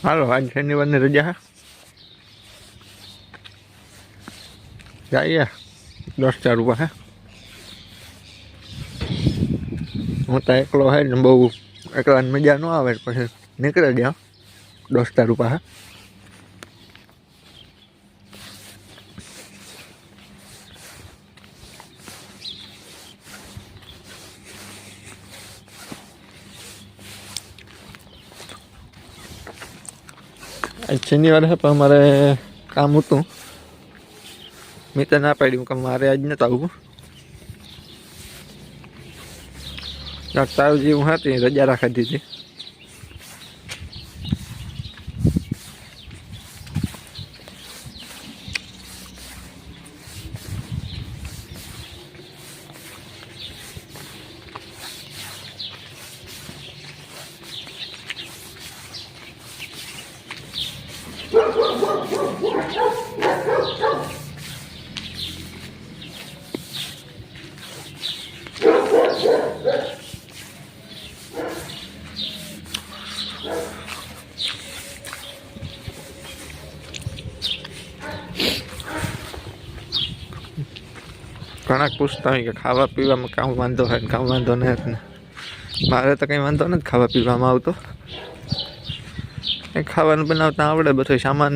હાલો આજ શનિવારની રજા હે જઈએ દોસ્તાર ઉપર હે હું તો એકલો હે ને બહુ એકલાને મજા ન આવે પછી નીકળે જ્યાં દોસ્તાર ઉપર હે આજ શનિવાર હે પણ અમારે કામ હતું મેં તો ના પાડ્યું કે મારે આજ નહોતું આવવું તાવ જેવું હતી રજા રાખી દીધી ઘણા પૂછતા હોય કે ખાવા પીવામાં કામ વાંધો હોય ને કામ વાંધો નથી ને મારે તો કંઈ વાંધો નથી ખાવા પીવામાં આવતો કંઈ ખાવાનું બનાવતા આવડે બધો સામાન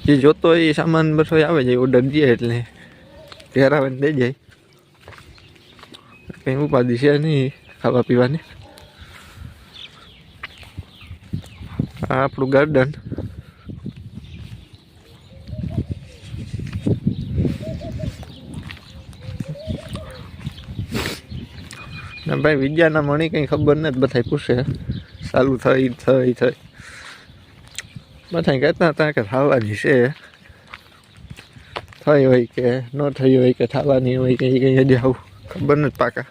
જે જોતો હોય એ સામાન બધો આવે જાય ઓર્ડર દે એટલે ઘેર આવે ને દઈ જાય કંઈ ઉપાધિ છે નહીં ખાવા પીવાની આ આપણું ગાર્ડન ના ભાઈ વિદ્યાના મણી કંઈ ખબર નથી બધા પૂછે ચાલુ થઈ બધા કહેતા હતા કે થવાની છે થઈ હોય કે ન થઈ હોય કે થવાની હોય કે કંઈ હજી આવું ખબર નથી પાકા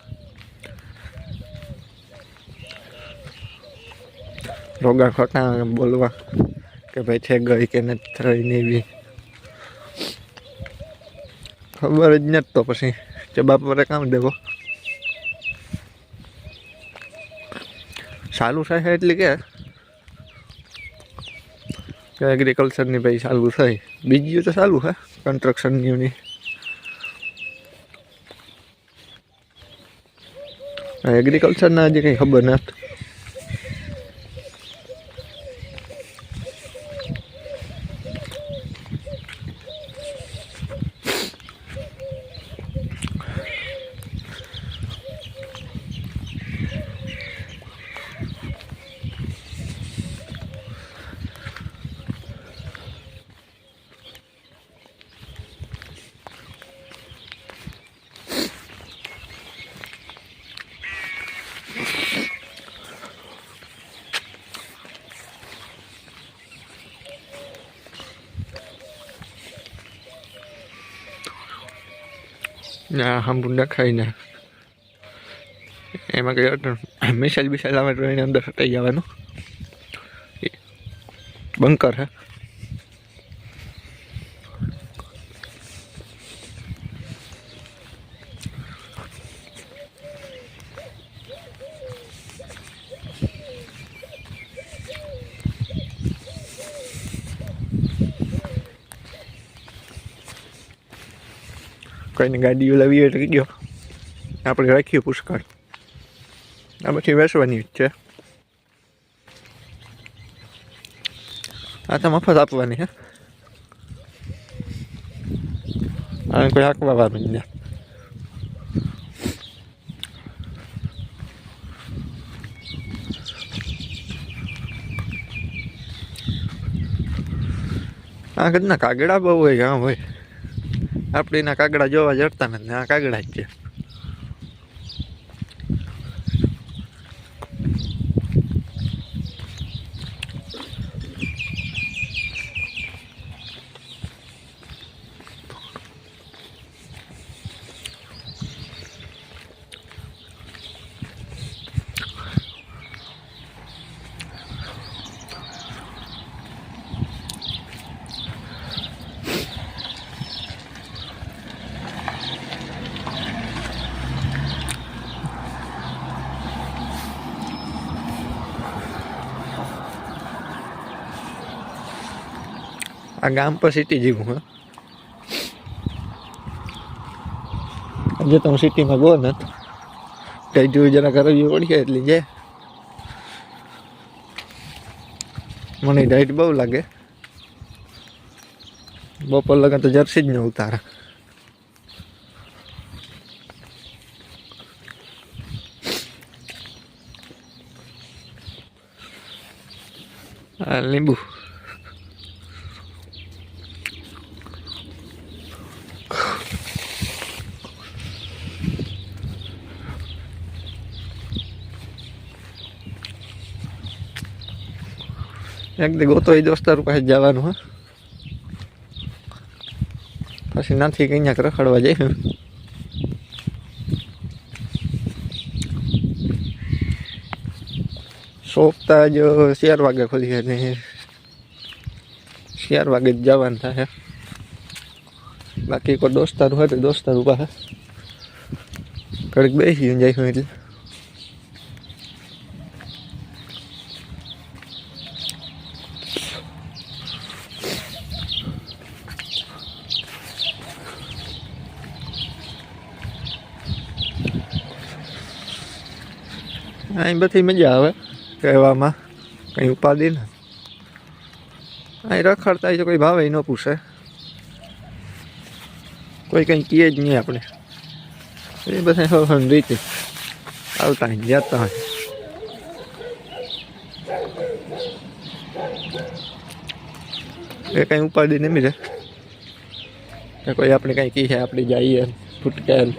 રોગા ખોટા બોલવા કે ભાઈ છે ગઈ કે નથી થઈ ને એવી ખબર જ નથી તો પછી જવાબ પર કામ દેવો ચાલુ થાય એટલે કે એગ્રીકલ્ચરની ભાઈ ચાલુ થઈ બીજી તો ચાલુ હે કન્સ્ટ્રક્શનની એગ્રીકલ્ચરના હજી કંઈ ખબર નથી ના હંબુંડા ખાઈને એમાં કઈ મિસાઈલ બિસાઈલ આવે તો એને અંદર હટાઈ જવાનું બંકર હે કોઈને ગાડીઓ લાવી હોય તો કીધો આપણે રાખીએ પુષ્કળ આ બધી વેચવાની જ છે આ તો મફત આપવાની હે આ કોઈ હાંકવા વાળું ને આ ઘરના કાગડા બહુ હોય ગામ હોય આપણે એના કાગડા જોવા જડતા નથી આ કાગડા જ છે આ ગામ પર સિટી જેવું હે. આજે તો હું સિટીમાં ગયો નથી. કઈ જોઈ જરા કરવી પડી એટલી જાય. મને ડાયટ બહુ લાગે. બપોર લગા તો જર્સી જ ન ઉતારે. લીંબુ એક દી ગોતો એ દોસ્તાર પાસે જવાનું હે. પછી નથી કઈ ક્યાંક રખડવા જઈશું. શોપ તો આજ 4 વાગે ખોલી છે ને 4 વાગે જ જવાનું થાય. બાકી કોઈ દોસ્તાર હોય તો દોસ્તાર પાસે ઘડીક બેસી જઈશું એટલે. અહીં બધી મજા આવે કહેવામાં, કંઈ ઉપાધિ ને. અહીં રખડતા હોય તો કોઈ ભાવે ન પૂછે, કોઈ કંઈ કહે જ નહીં આપણે. એ બધા હર રીતે આવતા હોય જતા હોય. એ કંઈ ઉપાધિ નહીં મળે કે કોઈ આપણે કંઈ કહે આપણે જઈએ ફૂટકેલ.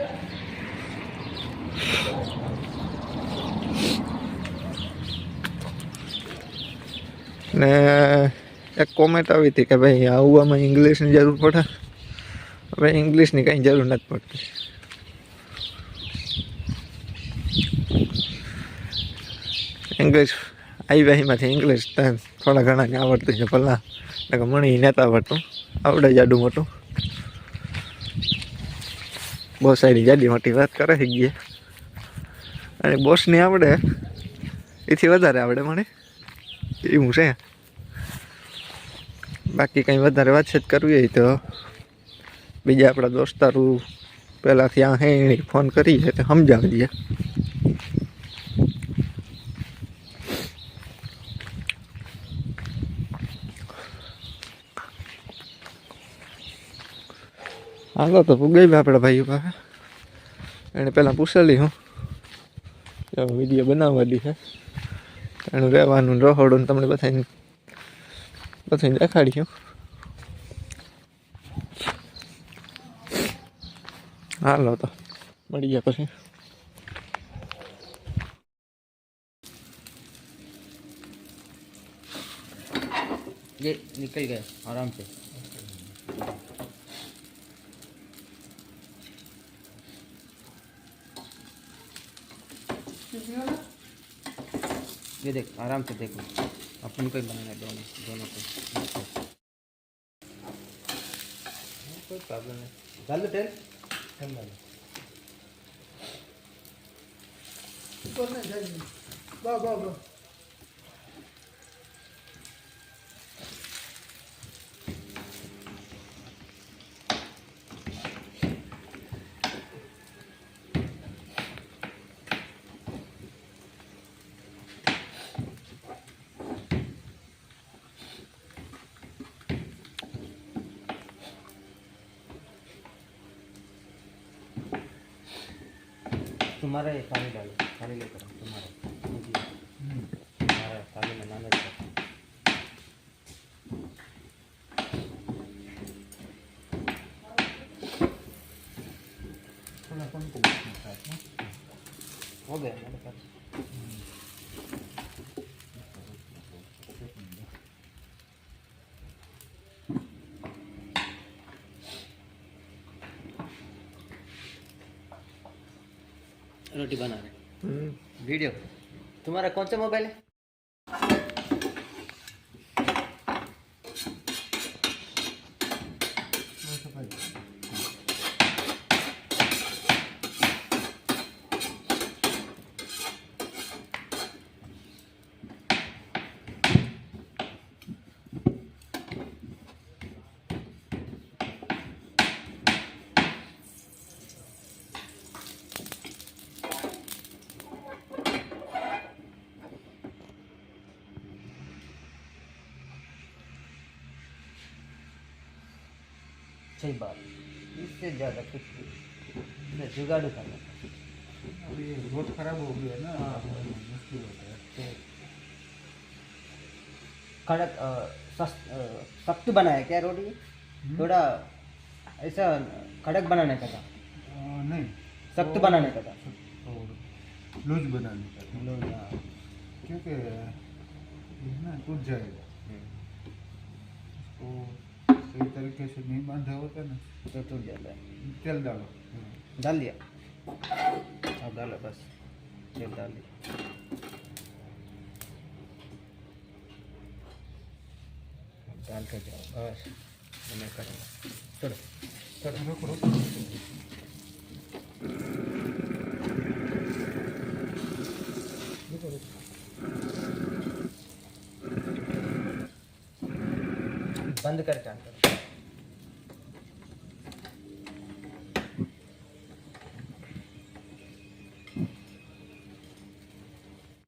ને એક કોમેન્ટ આવી હતી કે ભાઈ આવવામાં ઇંગ્લિશની જરૂર પડે. હવે ઇંગ્લિશની કંઈ જરૂર નથી પડતી. ઇંગ્લિશ આવ્યા એમાંથી ઇંગ્લિશ થોડા ઘણાને આવડતું છે પહેલાં. મણી નહોતું આવડતું, આવડે જાડું મોટું. બહુ સારી જાડી મોટી વાત કરે છે ગઈ. અને બોસની આવડે એથી વધારે આવડે મને એવું છે. બાકી કંઈ વધારે વાતચીત કરવી હોય તો બીજા આપણા દોસ્તારું પહેલાંથી આ હે એને ફોન કરીએ તો સમજાવી દઈએ. હાલો તો ગઈ આપણા ભાઈઓ પાસે. એને પહેલાં પૂછેલી હું વિડીયો બનાવવાની છે. એનું રહેવાનું રહોડું તમને બધાને દેખાડ્યું. હાલો તો મળી ગયા પછી. ये निकल गए आराम से. ये देख आराम से देखो, अपन को ही बनाना है दोनों को. कोई प्रॉब्लम नहीं. डाल दो तेल. तुम्हारा ये पानी डालो, पानी लेकर तुम्हारा थाली में नाना जी. हो गया मेरे पास. रोटी बना रहे. वीडियो तुम्हारा कौन सा मोबाइल है? सही बात, इससे ज़्यादा कुछ नहीं, जुगाड़ू करना। अब ये रोड खराब हो गया ना, मुश्किल होता है। तो कड़क सख्त बनाया क्या रोटी? थोड़ा ऐसा कड़क बनाने का था, नहीं, सख्त बनाने का था। और लूज बनाने का था। लोग हाँ। क्योंकि ये ना टूट जाएगा, उसको सही तरीके से नहीं बांधा होता ना, तो टूट जाता है। तेल डालो। डाल दिया, अब डालो बस, तेल डाल दिया। डाल के जाओ बस, मैं करूँगा। चलो चलो रुको रुको, बंद करके ऑन करो।